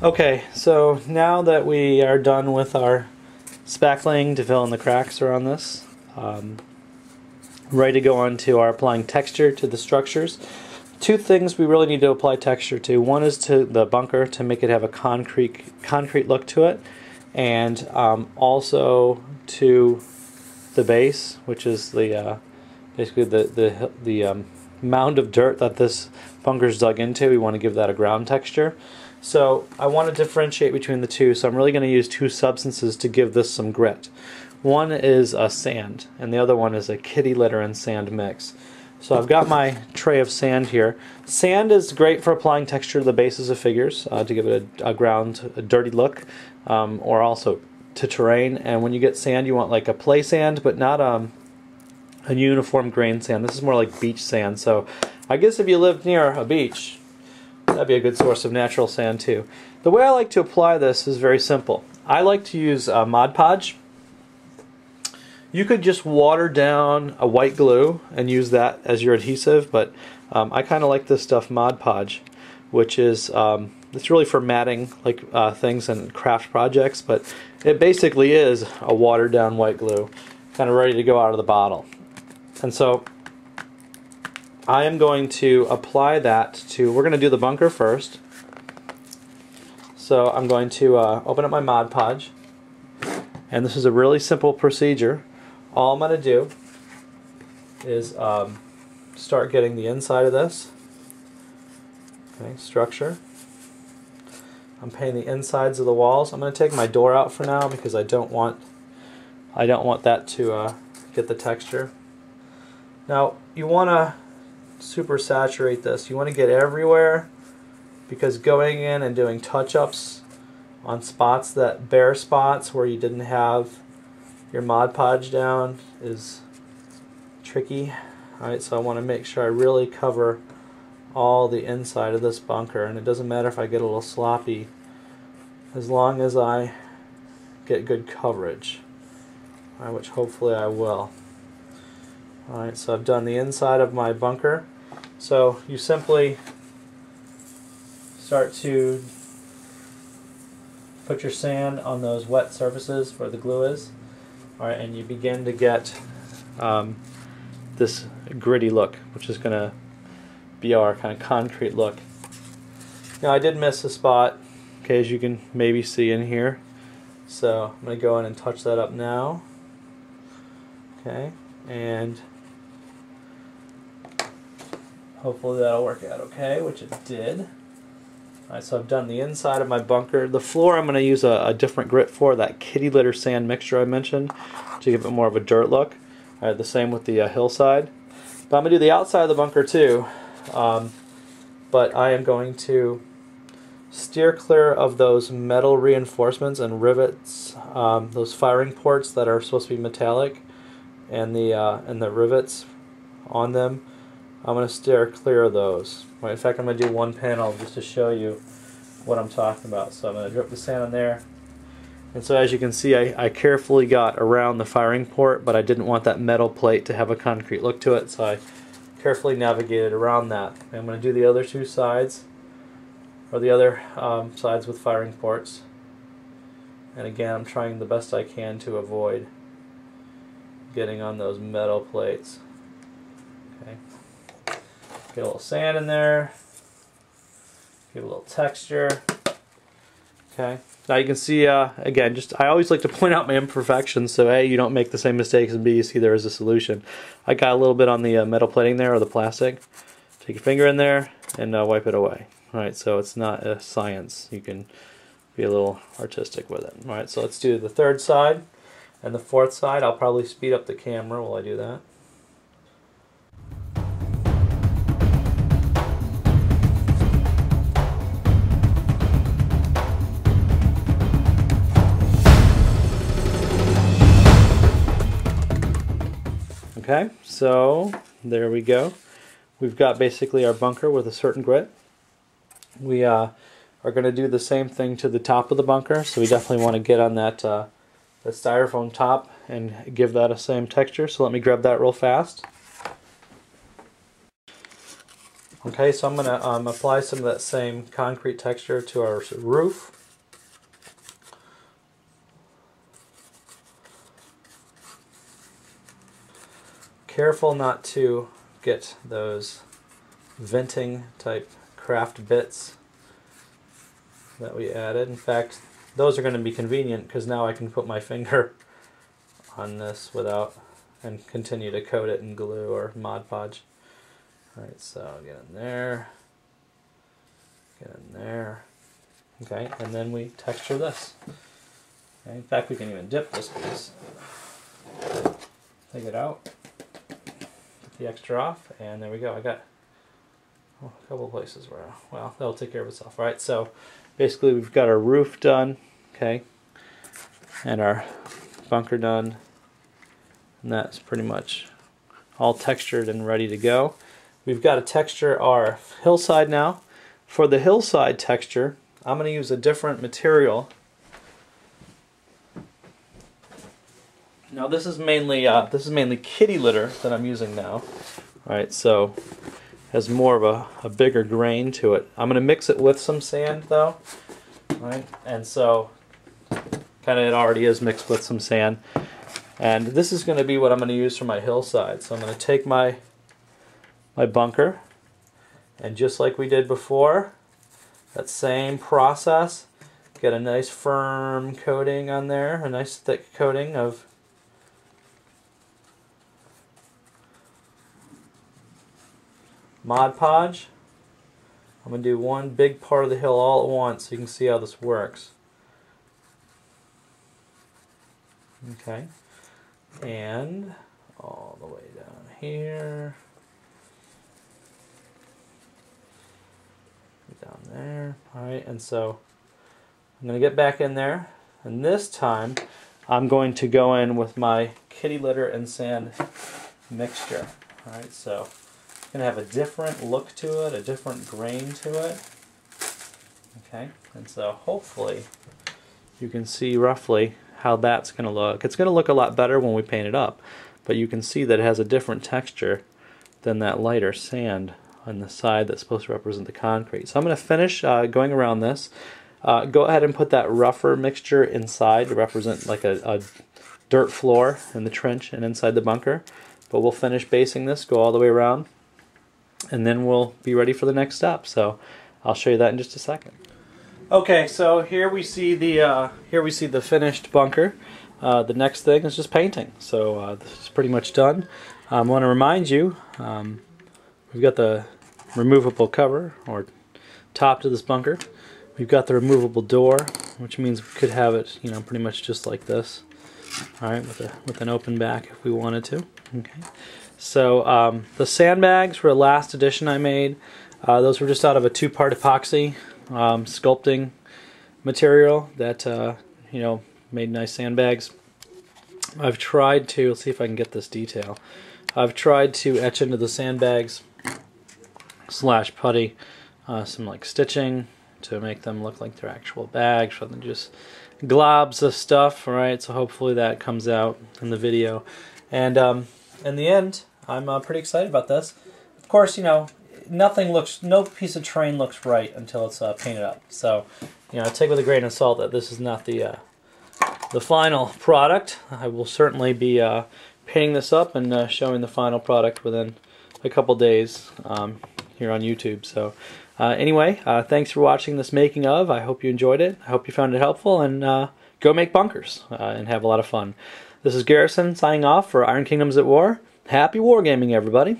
Okay, so now that we are done with our spackling to fill in the cracks around this, ready to go on to our applying texture to the structures. Two things we really need to apply texture to. One is to the bunker to make it have a concrete look to it, and also to the base, which is the basically the mound of dirt that this bunker's dug into. We want to give that a ground texture. So I want to differentiate between the two, so I'm really going to use two substances to give this some grit. One is a sand, and the other one is a kitty litter and sand mix. So I've got my tray of sand here. Sand is great for applying texture to the bases of figures, to give it a dirty look, or also to terrain. And when you get sand, you want like a play sand, but not a uniform grain sand. This is more like beach sand. So I guess if you lived near a beach, that'd be a good source of natural sand too. The way I like to apply this is very simple. I like to use Mod Podge. You could just water down a white glue and use that as your adhesive, but I kind of like this stuff Mod Podge, which is it's really for matting like things and craft projects, but it basically is a watered down white glue, kind of ready to go out of the bottle. And so I am going to apply that to, we're going to do the bunker first. So I'm going to open up my Mod Podge, and this is a really simple procedure. All I'm going to do is start getting the inside of this. Okay, structure. I'm painting the insides of the walls. I'm going to take my door out for now because I don't want that to get the texture. Now you want to super saturate this. You want to get everywhere, because going in and doing touch-ups on spots, that bare spots where you didn't have your Mod Podge down, is tricky. Alright, so I want to make sure I really cover all the inside of this bunker, and it doesn't matter if I get a little sloppy as long as I get good coverage, which hopefully I will. Alright, so I've done the inside of my bunker. So you simply start to put your sand on those wet surfaces where the glue is. Alright, and you begin to get this gritty look, which is going to be our kind of concrete look. Now I did miss a spot, okay, as you can maybe see in here. So I'm going to go in and touch that up now. Okay, and hopefully that'll work out okay, which it did. Alright, so I've done the inside of my bunker. The floor I'm going to use a different grit for, that kitty litter sand mixture I mentioned, to give it more of a dirt look. Alright, the same with the hillside. But I'm going to do the outside of the bunker too. But I am going to steer clear of those metal reinforcements and rivets, those firing ports that are supposed to be metallic, and the rivets on them. I'm going to steer clear of those. Right, in fact, I'm going to do one panel just to show you what I'm talking about. So I'm going to drip the sand in there. And so as you can see, I carefully got around the firing port, but I didn't want that metal plate to have a concrete look to it, so I carefully navigated around that. And I'm going to do the other two sides, or the other sides with firing ports. And again, I'm trying the best I can to avoid getting on those metal plates. Okay. Get a little sand in there, give a little texture. Okay, now you can see, again, I always like to point out my imperfections, so A, you don't make the same mistakes, and B, you see there is a solution. I got a little bit on the metal plating there, or the plastic. Take your finger in there and wipe it away. Alright, so it's not a science. You can be a little artistic with it. Alright, so let's do the third side and the fourth side. I'll probably speed up the camera while I do that. Okay, so there we go. We've got basically our bunker with a certain grit. We are going to do the same thing to the top of the bunker, so we definitely want to get on that the styrofoam top and give that a same texture. So let me grab that real fast. Okay, so I'm going to apply some of that same concrete texture to our roof. careful not to get those venting type craft bits that we added. In fact, those are going to be convenient because now I can put my finger on this without and continue to coat it in glue or Mod Podge. Alright, so get in there, get in there. Okay, and then we texture this. Okay, in fact, we can even dip this piece. Take it out, get the extra off, and there we go. I got a couple places where, well, that'll take care of itself. Alright, so basically we've got our roof done, okay, and our bunker done, and that's pretty much all textured and ready to go. We've got to texture our hillside now. For the hillside texture, I'm going to use a different material. Now this is mainly kitty litter that I'm using now. Alright, so has more of a bigger grain to it. I'm going to mix it with some sand though. Right? And so kind of it already is mixed with some sand. And this is going to be what I'm going to use for my hillside. So I'm going to take my bunker, and just like we did before, that same process, get a nice firm coating on there, a nice thick coating of Mod Podge. I'm going to do one big part of the hill all at once so you can see how this works. Okay, and all the way down here, down there. Alright, and so I'm going to get back in there, and this time I'm going to go in with my kitty litter and sand mixture. Alright, so it's going to have a different look to it, a different grain to it. Okay, and so hopefully you can see roughly how that's going to look. It's going to look a lot better when we paint it up, but you can see that it has a different texture than that lighter sand on the side that's supposed to represent the concrete. So I'm going to finish going around this. Go ahead and put that rougher mixture inside to represent like a dirt floor in the trench and inside the bunker. But we'll finish basing this, go all the way around, and then we'll be ready for the next step. So I'll show you that in just a second. Okay, so here we see the finished bunker. The next thing is just painting. So this is pretty much done. I want to remind you, we've got the removable cover or top to this bunker. We've got the removable door, which means we could have it, you know, pretty much just like this. All right, with an open back if we wanted to. Okay. So the sandbags were the last addition I made. Those were just out of a 2-part epoxy sculpting material that you know, made nice sandbags. I've tried to, let's see if I can get this detail. I've tried to etch into the sandbags / putty some like stitching to make them look like they're actual bags rather than just globs of stuff. Alright, so hopefully that comes out in the video. And in the end, I'm pretty excited about this. Of course, you know, no piece of terrain looks right until it's painted up. So, you know, take with a grain of salt that this is not the final product. I will certainly be painting this up and showing the final product within a couple days here on YouTube. So anyway, thanks for watching this making of. I hope you enjoyed it. I hope you found it helpful, and go make bunkers and have a lot of fun. This is Garrison signing off for Iron Kingdoms at War. Happy wargaming, everybody.